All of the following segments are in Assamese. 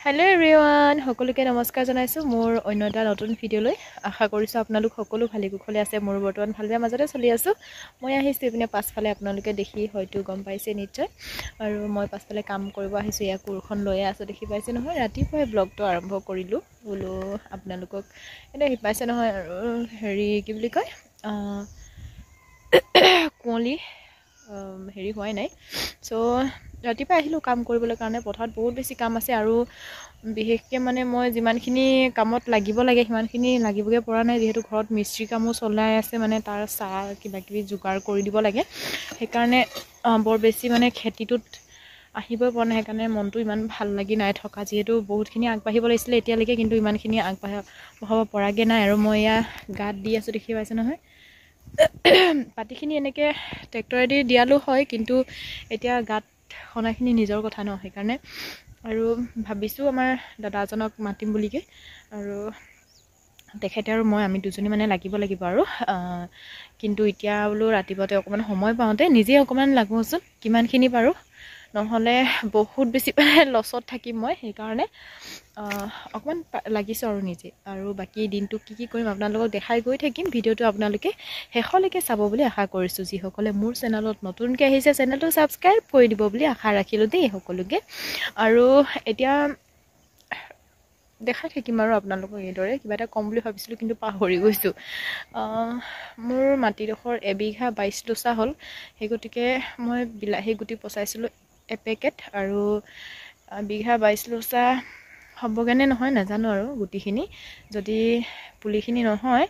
Hello everyone, সকলোকে নমস্কাৰ জনাইছো মোৰ অন্য এটা নতুন ভিডিঅলৈ আশা কৰিছো আপোনালোক সকলো ভালে কুশলে আছে মোৰ বৰ্তমান ভাল বেয়া মাজতে চলি আছো মই আহিছো ইপিনে পাছফালে আপোনালোকে দেখি হয়তো গম পাইছে নিশ্চয় আৰু মই পাছফালে কাম কৰিব আহিছো ইয়া কুৰখন লৈ আছো দেখি পাইছে নহয় ৰাতিপুৱাই ব্লগটো আৰম্ভ কৰিলো বলো আপোনালোকক এটা পাইছে নহয় হেৰি কি বুলি কয় কোঁৱলি হেৰি হোৱাই নাই সো ৰাতিপুৱা আহিলো কাম কৰিবলৈ কাৰণে পথাৰত বহুত বেছি কাম আছে আৰু বিশেষকৈ মানে মই যিমানখিনি কামত লাগিব লাগে সিমানখিনি লাগিবগে পৰা নাই যেহেতু ঘৰত মিস্ত্ৰী কামো চলাই আছে মানে তাৰ চাহ কিবা কিবি যোগাৰ কৰি দিব লাগে সেইকাৰণে বৰ বেছি মানে খেতিটোত আহিবই পৰা নাই সেইকাৰণে মনটো ইমান ভাল লাগি নাই থকা যেহেতু বহুতখিনি আগবাঢ়িব লাগিছিলে এতিয়ালৈকে কিন্তু ইমানখিনি আগবাঢ়াব পৰাগে নাই আৰু মই এয়া গাত দি আছো দেখি পাইছে নহয় পাতিখিনি এনেকৈ ট্ৰেক্টৰেদি দিয়ালো হয় কিন্তু এতিয়া গাত খনাখিনি নিজৰ কথা ন সেইকাৰণে আৰু ভাবিছো আমাৰ দাদাজনক মাতিম বুলিকে আৰু তেখেতে আৰু মই আমি দুজনী মানে লাগিব আৰু কিন্তু এতিয়া বোলো ৰাতিপুৱাতে অকমান সময় পাওঁতে নিজে অকমান লাগোচোন কিমানখিনি পাৰো নহলে বহুত বেছি লছত থাকিম মই সেইকাৰণে অকমান লাগিছো আৰু নিজে আৰু বাকি দিনটো কি কৰিম আপোনালোকক দেখাই গৈ থাকিম ভিডিওটো আপোনালোকে শেষলৈকে চাব বুলি আশা কৰিছো যিসকলে মোৰ চেনেলত নতুনকৈ আহিছে চেনেলটো সাবস্ক্ৰাইব কৰি দিব বুলি আশা ৰাখিলো দেই সকলোকে আৰু এতিয়া দেখাই থাকিম আৰু আপোনালোকক এইদৰে কিবা এটা কম বুলি ভাবিছিলো কিন্তু পাহৰি গৈছো মোৰ মাটিডোখৰ এবিঘা 22 লোচা হ'ল সেই গতিকে মই বিলাহী গুটি পচাইছিলো এপেকেট আৰু বিঘা 22 লোচা হ'বগেনে নহয় নাজানো আৰু গুটিখিনি যদি পুলিখিনি নহয়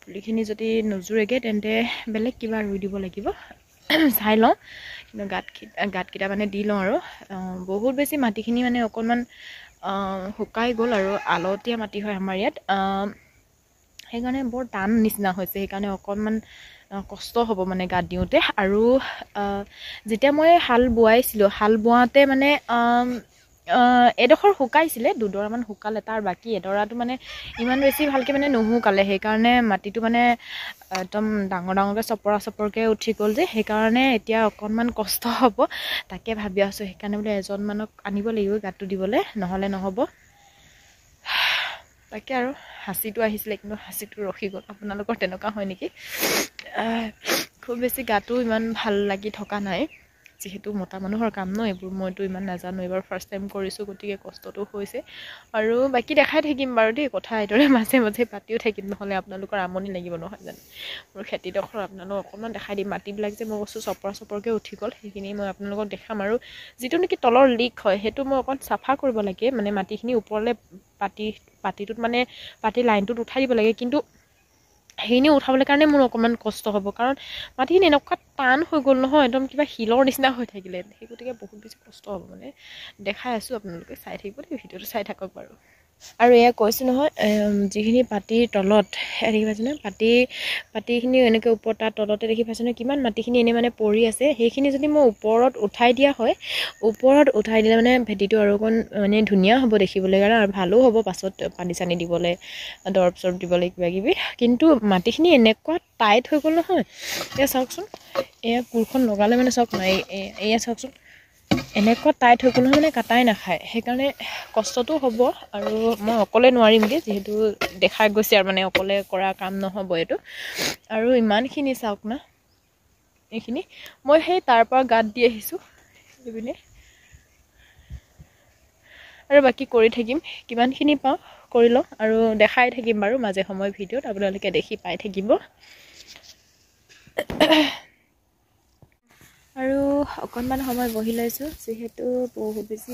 পুলিখিনি যদি নজুৰেগে তেন্তে বেলেগ কিবা ৰুই দিব লাগিব চাই লওঁ কিন্তু গাতকেইটা মানে দি লওঁ আৰু বহুত বেছি মাটিখিনি মানে অকণমান শুকাই গ'ল আৰু আলতীয়া মাটি হয় আমাৰ ইয়াত সেইকাৰণে বৰ টান নিচিনা হৈছে সেইকাৰণে অকণমান কষ্ট হ'ব মানে গাত দিওঁতে আৰু যেতিয়া মই হাল বোৱাইছিলোঁ হাল বোৱাতে মানে এডোখৰ শুকাইছিলে দুডৰামান শুকালে তাৰ বাকী এডৰাটো মানে ইমান বেছি ভালকৈ মানে নুশুকালে সেইকাৰণে মাটিটো মানে একদম ডাঙৰকৈ চপৰকৈ উঠি গ'ল যে সেইকাৰণে এতিয়া অকণমান কষ্ট হ'ব তাকে ভাবি আছো সেইকাৰণে বোলে এজন মানক আনিব লাগিব গাঁতটো দিবলৈ নহ'লে নহ'ব তাকে আৰু হাঁচিটো আহিছিলে কিন্তু হাঁচিটো ৰখি গ'ল আপোনালোকৰ তেনেকুৱা হয় নেকি খুব বেছি গাটো ইমান ভাল লাগি থকা নাই যেহেতু মতা মানুহৰ কাম ন এইবোৰ মইতো ইমান নাজানো এবাৰ ফাৰ্ষ্ট টাইম কৰিছো গতিকে কষ্টটো হৈছে আৰু বাকি দেখাই থাকিম বাৰু দেই কথা এইদৰে মাজে মাজে পাতিও থাকিম নহ'লে আপোনালোকৰ আমনি লাগিব নহয় জানো মোৰ খেতিডোখৰ আপোনালোকক অকণমান দেখাই দিম মাটিবিলাক যে মই কৈছোঁ চপৰকৈ উঠি গ'ল সেইখিনি মই আপোনালোকক দেখাম আৰু যিটো নেকি তলৰ লিক হয় সেইটো মই অকণ চাফা কৰিব লাগে মানে মাটিখিনি ওপৰলৈ পাতিটোত মানে পাতি লাইনটোত উঠাই দিব লাগে কিন্তু সেইখিনি উঠাবলৈ কাৰণে মোৰ অকণমান কষ্ট হ'ব কাৰণ মাটিখিনি এনেকুৱা টান হৈ গ'ল নহয় একদম কিবা শিলৰ নিচিনা হৈ থাকিলে সেই গতিকে বহুত বেছি কষ্ট হ'ব মানে দেখাই আছোঁ আপোনালোকে চাই থাকিব দেই ভিডিঅ'টো চাই থাকক বাৰু আৰু এয়া কৈছোঁ নহয় যিখিনি পাতিৰ তলত দেখি পাইছে নহয় পাতিখিনি এনেকৈ ওপৰত তাৰ তলতে দেখি পাইছে নহয় কিমান মাটিখিনি এনেই মানে পৰি আছে সেইখিনি যদি মই ওপৰত উঠাই দিয়া হয় ওপৰত উঠাই দিলে মানে ভেটিটো আৰু অকণ মানে ধুনীয়া হ'ব দেখিবলৈ কাৰণে আৰু ভালো হ'ব পাছত পানী চানী দিবলৈ দৰব চৰব দিবলৈ কিবা কিবি কিন্তু মাটিখিনি এনেকুৱা টাইট হৈ গ'ল নহয় এয়া চাওকচোন এয়া কোৰখন লগালে মানে চাওক নাই এয়া চাওকচোন এনেকুৱা টাইট হৈ গ'ল নহয় মানে কাটাই নাখায় সেইকাৰণে কষ্টটো হ'ব আৰু মই অকলে নোৱাৰিমগৈ যিহেতু দেখা গৈছে আৰু মানে অকলে কৰা কাম নহ'ব এইটো আৰু ইমানখিনি চাওক না এইখিনি মই সেই তাৰ পৰা গাত দি আহিছোঁ এইপিনে আৰু বাকি কৰি থাকিম কিমানখিনি পাওঁ কৰি লওঁ আৰু দেখাই থাকিম বাৰু মাজে সময় ভিডিঅ'ত আপোনালোকে দেখি পাই থাকিব আৰু অকণমান সময় বহি লৈছোঁ যিহেতু বহুত বেছি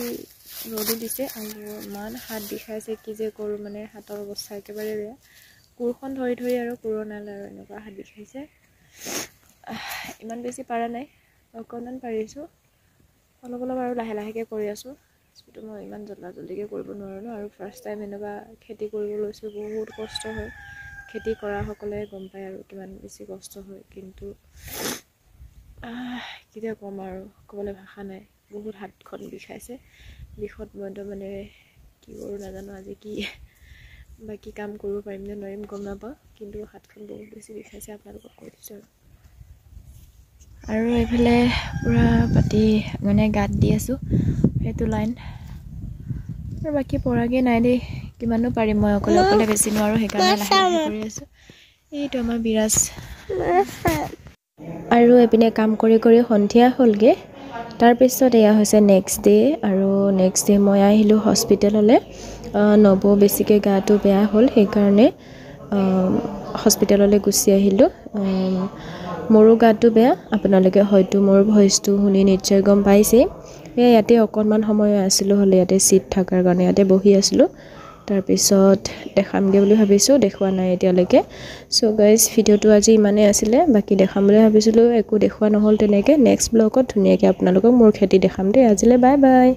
ৰ'দো দিছে আৰু ইমান হাত বিষাইছে কি যে কৰোঁ মানে হাতৰ অৱস্থা একেবাৰে বেয়া কোৰখন ধৰি আৰু পুৰণালে আৰু এনেকুৱা হাত বিষাইছে ইমান বেছি পৰা নাই অকণমান পাৰিছোঁ অলপ আৰু লাহেকৈ কৰি আছোঁ যিটো মই ইমান জল্দিকৈ কৰিব নোৱাৰোঁ ন আৰু ফাৰ্ষ্ট টাইম এনেকুৱা খেতি কৰিব লৈছোঁ বহুত কষ্ট হয় খেতি কৰাসকলে গম পায় আৰু কিমান বেছি কষ্ট হয় কিন্তু কেতিয়া ক'ম আৰু ক'বলৈ ভাষা নাই বহুত হাতখন বিষাইছে বিষত মইতো মানে কি কৰোঁ নাজানো আজি কি বাকী কাম কৰিব পাৰিম নে নোৱাৰিম গম নাপাওঁ কিন্তু হাতখন বহুত বেছি বিষাইছে আপোনালোকক কৈ দিছোঁ আৰু এইফালে পূৰা পাতি মানে গাত দি আছোঁ সেইটো লাইন আৰু বাকী পৰাগে নাই দেই কিমানো পাৰিম মই অকলে অকলে বেছি নোৱাৰো সেইকাৰণে লাহে কৰি আছো এইটো আমাৰ বিৰাজ আৰু এপিনে কাম কৰি কৰি সন্ধিয়া হ'লগে তাৰপিছত এয়া হৈছে নেক্সট ডে আৰু নেক্সট ডে মই আহিলোঁ হস্পিটেললৈ নব বেছিকৈ গাটো বেয়া হ'ল সেইকাৰণে হস্পিটেললৈ গুচি আহিলোঁ মোৰো গাটো বেয়া আপোনালোকে হয়তো মোৰ ভইচটো শুনি নিশ্চয় গম পাইছেই ইয়াতে অকণমান সময় আছিলোঁ হ'লে ইয়াতে চিট থকাৰ কাৰণে ইয়াতে বহি আছিলোঁ তাৰপিছত দেখামগৈ বুলি ভাবিছোঁ দেখুওৱা নাই এতিয়ালৈকে চ' গাইজ ভিডিঅ'টো আজি ইমানেই আছিলে বাকী দেখাম বুলি ভাবিছিলোঁ একো দেখুওৱা নহ'ল তেনেকৈ নেক্সট ব্লগত ধুনীয়াকৈ আপোনালোকক মোৰ খেতি দেখাম দেই আজিলৈ বাই বাই